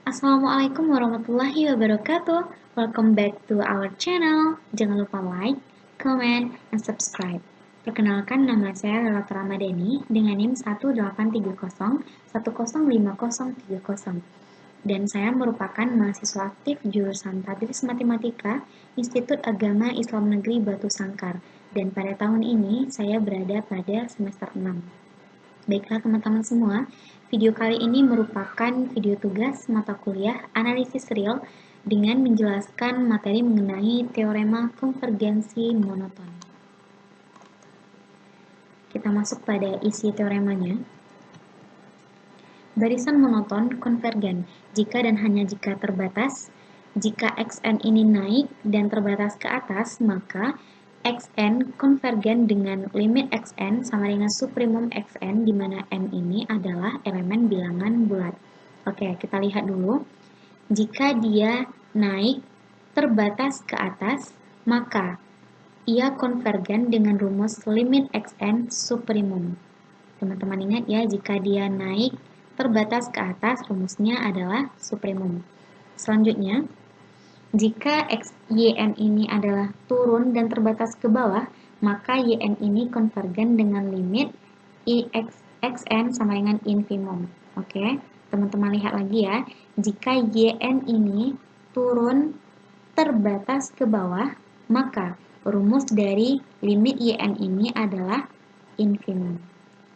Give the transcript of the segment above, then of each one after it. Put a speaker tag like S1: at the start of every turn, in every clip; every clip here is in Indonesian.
S1: Assalamualaikum warahmatullahi wabarakatuh. Welcome back to our channel. Jangan lupa like, comment, and subscribe. Perkenalkan, nama saya Lela Ramadhani dengan NIM 18301053030. Dan saya merupakan mahasiswa aktif jurusan Tadris Matematika Institut Agama Islam Negeri Batu Sangkar. Dan pada tahun ini saya berada pada semester 6. Baiklah teman-teman semua, video kali ini merupakan video tugas mata kuliah analisis real dengan menjelaskan materi mengenai teorema konvergensi monoton. Kita masuk pada isi teoremanya. Barisan monoton konvergen jika dan hanya jika terbatas. Jika xn ini naik dan terbatas ke atas, maka xn konvergen dengan limit xn sama dengan suprimum xn, di mana n ini adalah elemen bilangan bulat. Oke, kita lihat dulu. Jika dia naik terbatas ke atas, maka ia konvergen dengan rumus limit xn suprimum. Teman-teman ingat ya, jika dia naik terbatas ke atas, rumusnya adalah suprimum. Selanjutnya, jika yn ini adalah turun dan terbatas ke bawah, maka yn ini konvergen dengan limit xn sama dengan infimum. Oke, teman-teman lihat lagi ya. Jika yn ini turun terbatas ke bawah, maka rumus dari limit yn ini adalah infimum.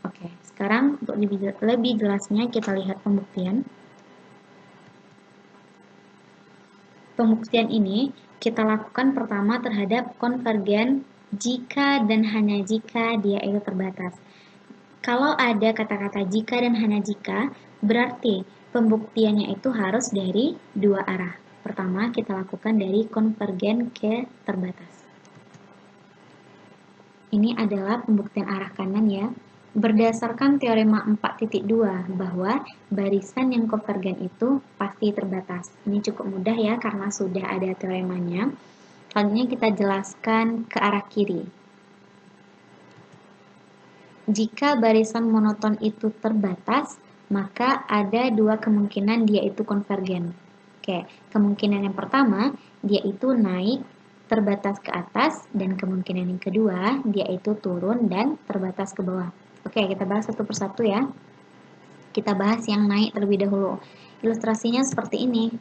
S1: Oke, sekarang untuk lebih jelasnya kita lihat pembuktian. Pembuktian ini kita lakukan pertama terhadap konvergen jika dan hanya jika dia itu terbatas. Kalau ada kata-kata jika dan hanya jika, berarti pembuktiannya itu harus dari dua arah. Pertama, kita lakukan dari konvergen ke terbatas. Ini adalah pembuktian arah kanan ya. Berdasarkan teorema 4.2 bahwa barisan yang konvergen itu pasti terbatas. Ini cukup mudah ya karena sudah ada teoremanya. Selanjutnya kita jelaskan ke arah kiri. Jika barisan monoton itu terbatas, maka ada dua kemungkinan dia itu konvergen. Oke, kemungkinan yang pertama, dia itu naik terbatas ke atas, dan kemungkinan yang kedua, dia itu turun dan terbatas ke bawah. Oke, kita bahas satu persatu ya. Kita bahas yang naik terlebih dahulu. Ilustrasinya seperti ini.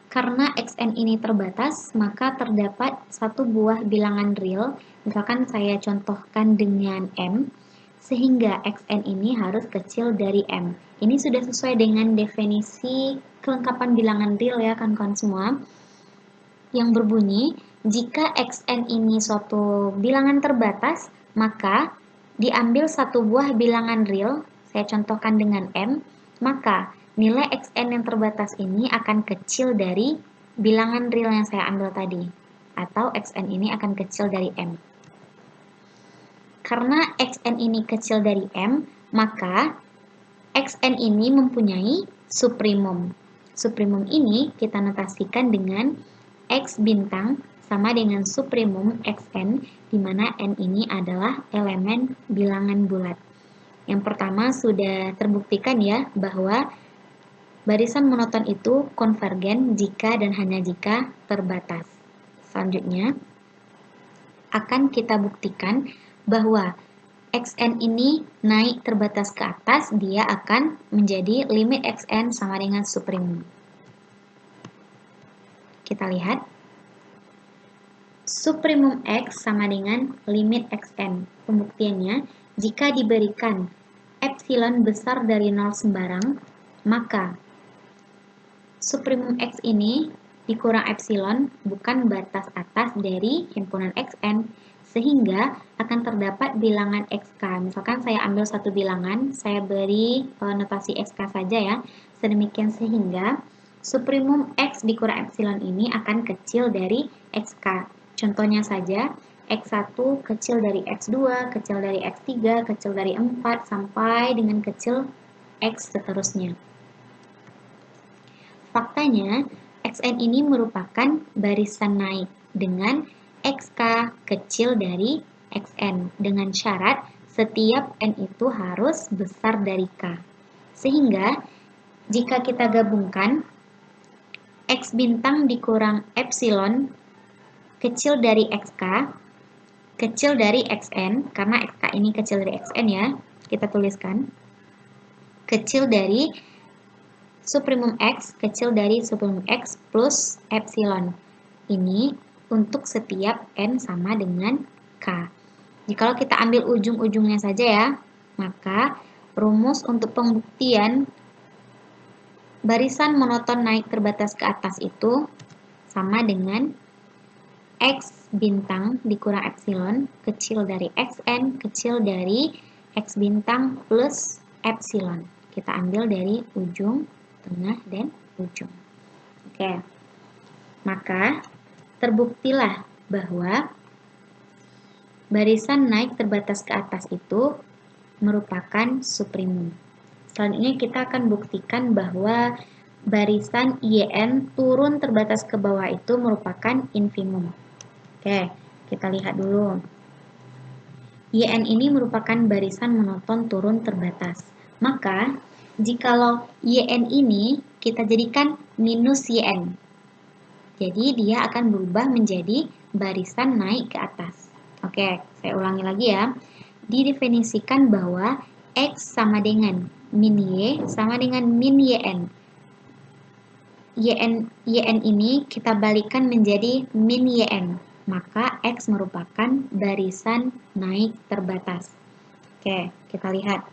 S1: Karena xn ini terbatas, maka terdapat satu buah bilangan real, misalkan saya contohkan dengan m, sehingga xn ini harus kecil dari m. Ini sudah sesuai dengan definisi kelengkapan bilangan real ya kawan-kawan semua, yang berbunyi, jika xn ini suatu bilangan terbatas, maka diambil satu buah bilangan real, saya contohkan dengan m, maka nilai xn yang terbatas ini akan kecil dari bilangan real yang saya ambil tadi, atau xn ini akan kecil dari m. Karena xn ini kecil dari m, maka xn ini mempunyai suprimum. Suprimum ini kita notasikan dengan x bintang sama dengan suprimum xn, di mana n ini adalah elemen bilangan bulat. Yang pertama sudah terbuktikan ya bahwa barisan monoton itu konvergen jika dan hanya jika terbatas. Selanjutnya akan kita buktikan bahwa xn ini naik terbatas ke atas, dia akan menjadi limit xn sama dengan suprimum. Kita lihat. Suprimum x sama dengan limit xn. Pembuktiannya, jika diberikan epsilon besar dari 0 sembarang, maka suprimum x ini dikurang epsilon bukan batas atas dari himpunan xn, sehingga akan terdapat bilangan xk. Misalkan saya ambil satu bilangan, saya beri notasi xk saja ya. Sedemikian sehingga suprimum x dikurang epsilon ini akan kecil dari xk. Contohnya saja, x1 kecil dari x2, kecil dari x3, kecil dari 4, sampai dengan kecil x seterusnya. Faktanya, xn ini merupakan barisan naik dengan xk kecil dari xn, dengan syarat setiap n itu harus besar dari k. Sehingga Jika kita gabungkan, X bintang dikurang epsilon kecil dari XK, kecil dari XN, karena XK ini kecil dari XN ya, kita tuliskan. Kecil dari suprimum X, kecil dari suprimum X plus epsilon. Ini untuk setiap N sama dengan K. Jikalau kita ambil ujung-ujungnya saja ya, maka rumus untuk pembuktian barisan monoton naik terbatas ke atas itu sama dengan X bintang dikurang epsilon kecil dari XN kecil dari X bintang plus epsilon. Kita ambil dari ujung, tengah, dan ujung. Oke, maka terbuktilah bahwa barisan naik terbatas ke atas itu merupakan suprimum. Selanjutnya kita akan buktikan bahwa barisan IN turun terbatas ke bawah itu merupakan infimum. Oke, kita lihat dulu. IN ini merupakan barisan monoton turun terbatas. Maka, jikalau IN ini kita jadikan minus YN. Jadi, dia akan berubah menjadi barisan naik ke atas. Oke, saya ulangi lagi ya. Didefinisikan bahwa X sama dengan min Y sama dengan min YN. YN ini kita balikan menjadi min YN. Maka X merupakan barisan naik terbatas. Oke, kita lihat.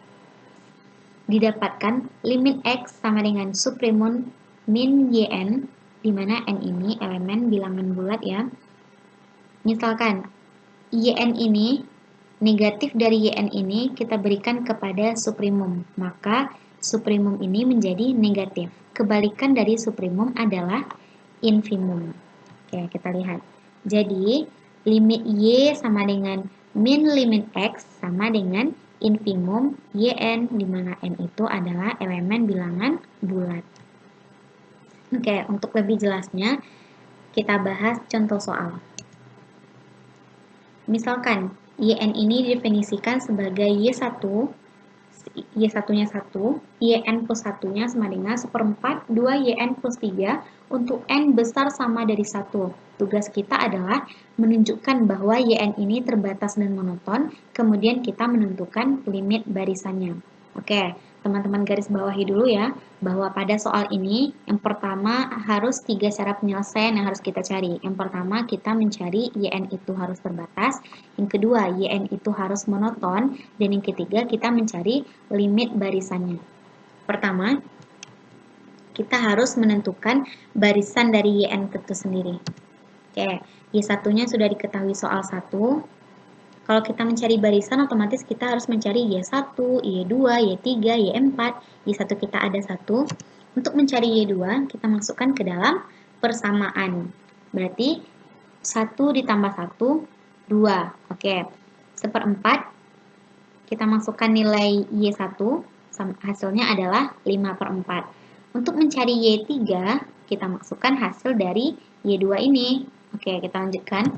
S1: Didapatkan limit X sama dengan suprimum min YN, di mana N ini elemen bilangan bulat ya. Misalkan, YN ini negatif dari YN ini kita berikan kepada suprimum, maka suprimum ini menjadi negatif. Kebalikan dari suprimum adalah infimum. Oke, kita lihat. Jadi, limit Y sama dengan min limit X sama dengan infimum YN, di mana N itu adalah elemen bilangan bulat. Oke, untuk lebih jelasnya, kita bahas contoh soal. Misalkan, YN ini didefinisikan sebagai Y1, Y1-nya 1, YN plus 1-nya sama dengan 1/4 2 YN plus 3 untuk N besar sama dari 1. Tugas kita adalah menunjukkan bahwa YN ini terbatas dan monoton, kemudian kita menentukan limit barisannya. Oke, teman-teman garis bawahi dulu ya, bahwa pada soal ini yang pertama harus 3 cara penyelesaian yang harus kita cari. Yang pertama kita mencari YN itu harus terbatas, yang kedua YN itu harus monoton, dan yang ketiga kita mencari limit barisannya. Pertama, kita harus menentukan barisan dari YN itu sendiri. Oke, Y1-nya sudah diketahui soal 1. Kalau kita mencari barisan, otomatis kita harus mencari Y1, Y2, Y3, Y4. Y1 kita ada 1. Untuk mencari Y2, kita masukkan ke dalam persamaan. Berarti 1 ditambah 1, 2. Oke, 1/4. Kita masukkan nilai Y1, hasilnya adalah 5/4. Untuk mencari Y3, kita masukkan hasil dari Y2 ini. Oke, kita lanjutkan.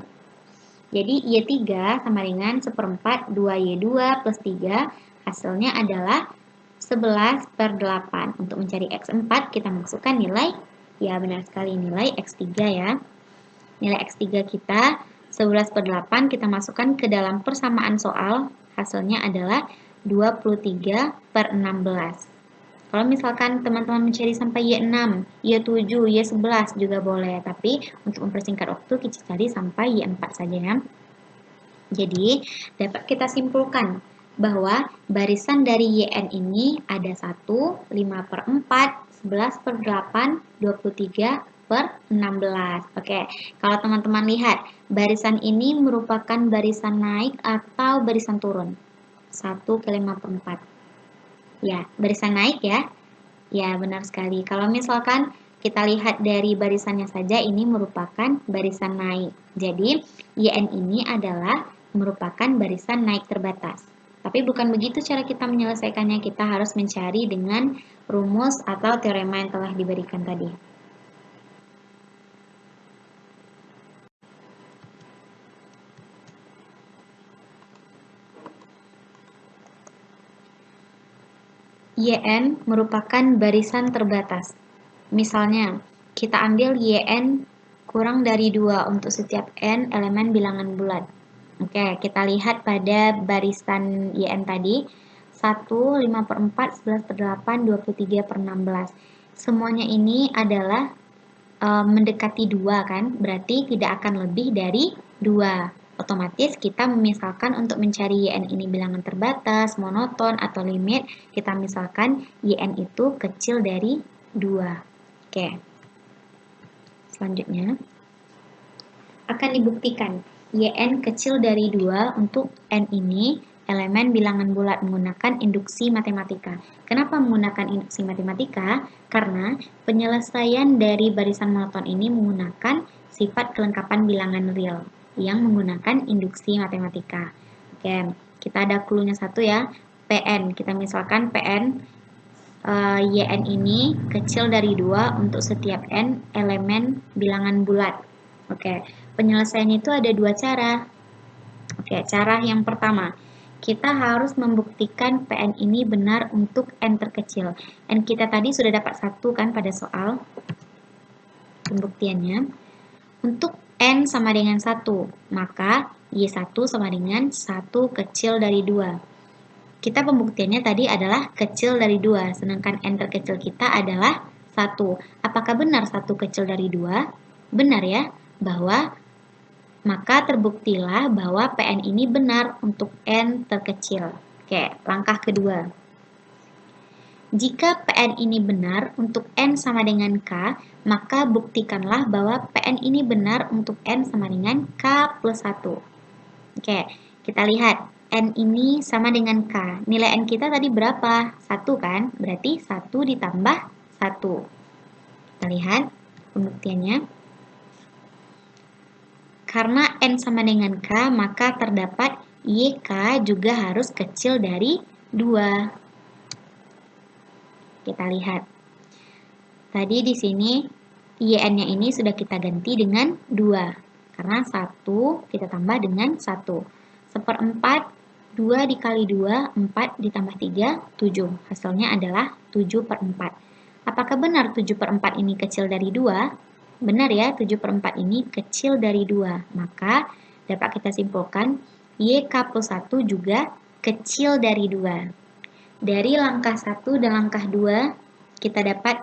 S1: Jadi Y3 sama dengan 1/4 2Y2 plus 3, hasilnya adalah 11/8. Untuk mencari X4 kita masukkan nilai, ya benar sekali, nilai X3 ya. Nilai X3 kita 11/8 kita masukkan ke dalam persamaan soal, hasilnya adalah 23/16. Kalau misalkan teman-teman mencari sampai Y6, Y7, Y11 juga boleh, tapi untuk mempersingkat waktu kita cari sampai Y4 saja ya. Jadi, dapat kita simpulkan bahwa barisan dari YN ini ada 1, 5/4, 11/8, 23/16. Oke, kalau teman-teman lihat, barisan ini merupakan barisan naik atau barisan turun? 1 ke 5/4. Ya, barisan naik ya. Ya, benar sekali. Kalau misalkan kita lihat dari barisannya saja, ini merupakan barisan naik. Jadi, YN ini adalah merupakan barisan naik terbatas. Tapi bukan begitu cara kita menyelesaikannya. Kita harus mencari dengan rumus atau teorema yang telah diberikan tadi. YN merupakan barisan terbatas. Misalnya, kita ambil YN kurang dari 2 untuk setiap N elemen bilangan bulat. Oke, kita lihat pada barisan YN tadi, 1, 5/4, 11/8, 23/16. Semuanya ini adalah mendekati 2 kan, berarti tidak akan lebih dari 2. Otomatis kita memisalkan untuk mencari YN ini bilangan terbatas, monoton, atau limit, kita misalkan YN itu kecil dari 2. Oke. Selanjutnya, akan dibuktikan YN kecil dari 2 untuk N ini elemen bilangan bulat menggunakan induksi matematika. Kenapa menggunakan induksi matematika? Karena penyelesaian dari barisan monoton ini menggunakan sifat kelengkapan bilangan real yang menggunakan induksi matematika. Oke, kita ada clue-nya satu ya. PN, kita misalkan PN YN ini kecil dari 2 untuk setiap N elemen bilangan bulat. Oke, penyelesaian itu ada 2 cara. Oke, cara yang pertama, kita harus membuktikan PN ini benar untuk N terkecil. N kita tadi sudah dapat 1 kan pada soal pembuktiannya. Untuk N sama dengan 1, maka Y1 sama dengan 1 kecil dari 2. Kita pembuktiannya tadi adalah kecil dari 2, sedangkan N terkecil kita adalah 1. Apakah benar 1 kecil dari 2? Benar ya, bahwa maka terbuktilah bahwa PN ini benar untuk N terkecil. Oke, langkah kedua. Jika PN ini benar untuk N sama dengan K, maka buktikanlah bahwa PN ini benar untuk N sama dengan K plus 1. Oke, kita lihat. N ini sama dengan K. Nilai N kita tadi berapa? 1 kan? Berarti 1 ditambah 1. Kita lihat pembuktiannya. Karena N sama dengan K, maka terdapat YK juga harus kecil dari 2. Kita lihat. Tadi di sini YN-nya ini sudah kita ganti dengan 2. Karena 1 kita tambah dengan 1. 1/4, 2 dikali 2, 4 ditambah 3, 7. Hasilnya adalah 7/4. Apakah benar 7/4 ini kecil dari 2? Benar ya, 7/4 ini kecil dari 2. Maka dapat kita simpulkan YK plus 1 juga kecil dari 2. Dari langkah 1 dan langkah 2 kita dapat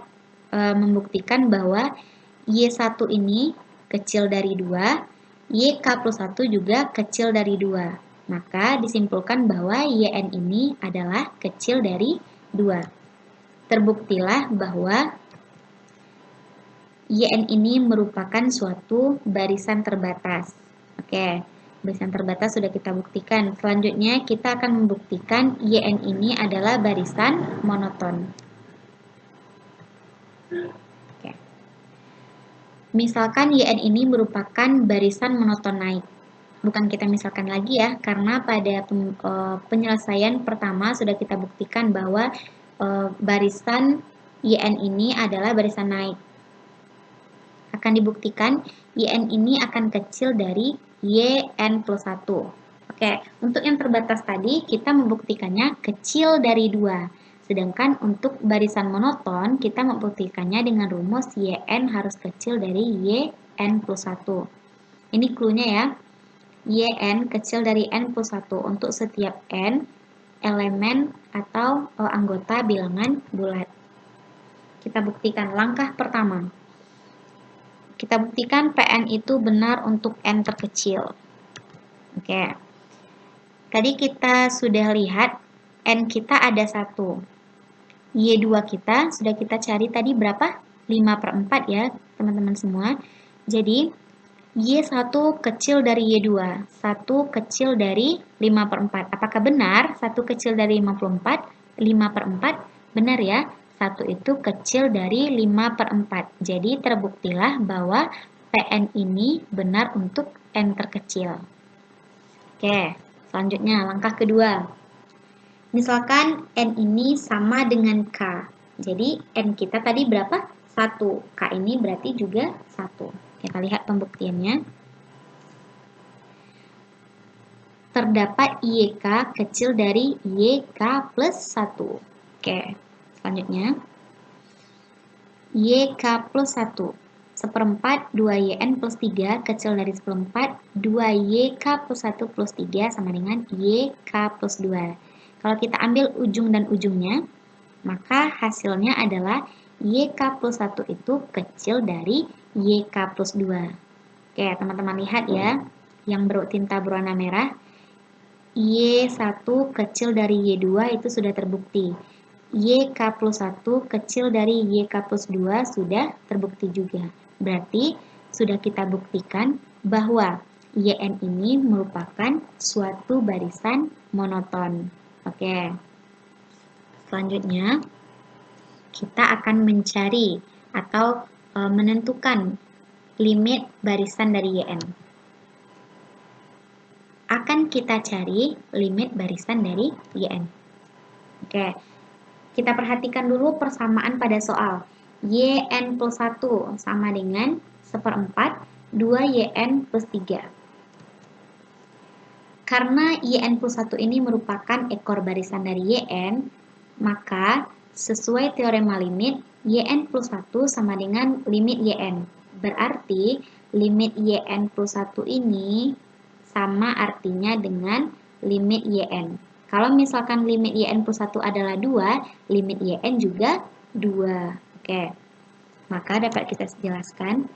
S1: membuktikan bahwa Y1 ini kecil dari 2, YK plus 1 juga kecil dari 2. Maka disimpulkan bahwa YN ini adalah kecil dari 2. Terbuktilah bahwa YN ini merupakan suatu barisan terbatas. Oke, barisan terbatas sudah kita buktikan. Selanjutnya kita akan membuktikan YN ini adalah barisan monoton. Oke. Misalkan YN ini merupakan barisan monoton naik. Bukan kita misalkan lagi ya, karena pada penyelesaian pertama sudah kita buktikan bahwa barisan YN ini adalah barisan naik. Akan dibuktikan YN ini akan kecil dari YN plus 1. Oke, untuk yang terbatas tadi kita membuktikannya kecil dari 2. Sedangkan untuk barisan monoton kita membuktikannya dengan rumus YN harus kecil dari YN plus 1. Ini clue-nya ya. YN kecil dari N plus 1 untuk setiap N elemen atau anggota bilangan bulat. Kita buktikan langkah pertama. Kita buktikan PN itu benar untuk N terkecil. Oke. Tadi kita sudah lihat N kita ada 1. Y2 kita sudah kita cari tadi berapa? 5/4 ya teman-teman semua. Jadi Y1 kecil dari Y2. 1 kecil dari 5/4. Apakah benar 1 kecil dari 5/4? Benar ya. 1 itu kecil dari 5/4. Jadi terbuktilah bahwa PN ini benar untuk N terkecil. Oke, selanjutnya langkah kedua. Misalkan N ini sama dengan K. Jadi N kita tadi berapa? 1. K ini berarti juga 1. Kita lihat pembuktiannya. Terdapat YK kecil dari YK plus 1. Oke. Selanjutnya, YK plus 1. Seperempat 2YN plus 3 kecil dari seperempat 2YK plus 1 plus 3 sama dengan YK plus 2. Kalau kita ambil ujung dan ujungnya, maka hasilnya adalah YK plus 1 itu kecil dari YK plus 2. Oke, teman-teman lihat ya, yang tinta berwarna merah, Y1 kecil dari Y2 itu sudah terbukti. YK plus 1 kecil dari YK plus 2 sudah terbukti juga. Berarti sudah kita buktikan bahwa YN ini merupakan suatu barisan monoton. Oke. Selanjutnya, kita akan mencari atau menentukan limit barisan dari YN. Akan kita cari limit barisan dari YN. Oke. Kita perhatikan dulu persamaan pada soal. YN plus 1 sama dengan seperempat 2YN plus 3. Karena YN plus 1 ini merupakan ekor barisan dari YN, maka sesuai teorema limit, YN plus 1 sama dengan limit YN. Berarti limit YN plus 1 ini sama artinya dengan limit YN. Kalau misalkan limit YN plus 1 adalah 2, limit YN juga 2. Oke, maka dapat kita jelaskan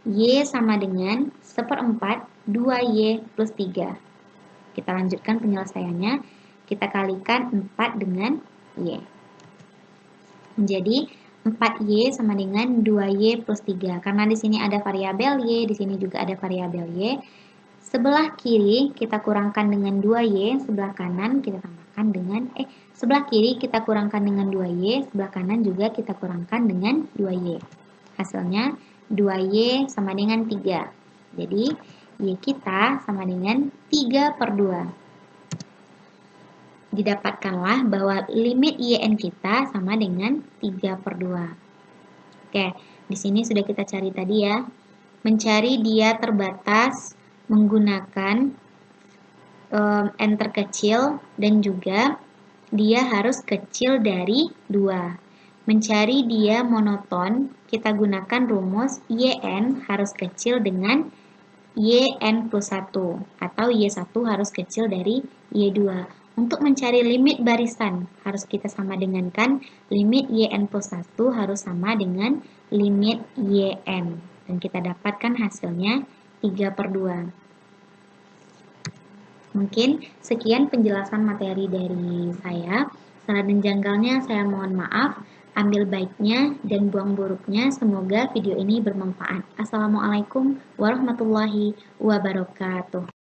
S1: Y sama dengan seperempat 2Y plus 3. Kita lanjutkan penyelesaiannya. Kita kalikan 4 dengan Y. Menjadi 4Y sama dengan 2Y plus 3. Karena di sini ada variabel Y, di sini juga ada variabel Y. Sebelah kiri kita kurangkan dengan 2Y, sebelah kanan kita tambahkan dengan sebelah kiri kita kurangkan dengan 2Y, sebelah kanan juga kita kurangkan dengan 2Y. Hasilnya 2Y sama dengan 3. Jadi Y kita sama dengan 3 per 2. Didapatkanlah bahwa limit YN kita sama dengan 3 per 2. Oke, di sini sudah kita cari tadi ya. Mencari dia terbatas menggunakan N terkecil dan juga dia harus kecil dari 2. Mencari dia monoton, kita gunakan rumus YN harus kecil dengan YN plus 1 atau Y1 harus kecil dari Y2. Untuk mencari limit barisan harus kita sama dengankan limit YN plus 1 harus sama dengan limit YN. Dan kita dapatkan hasilnya 3 per 2. Mungkin sekian penjelasan materi dari saya. Salah dan janggalnya saya mohon maaf. Ambil baiknya dan buang buruknya. Semoga video ini bermanfaat. Assalamualaikum warahmatullahi wabarakatuh.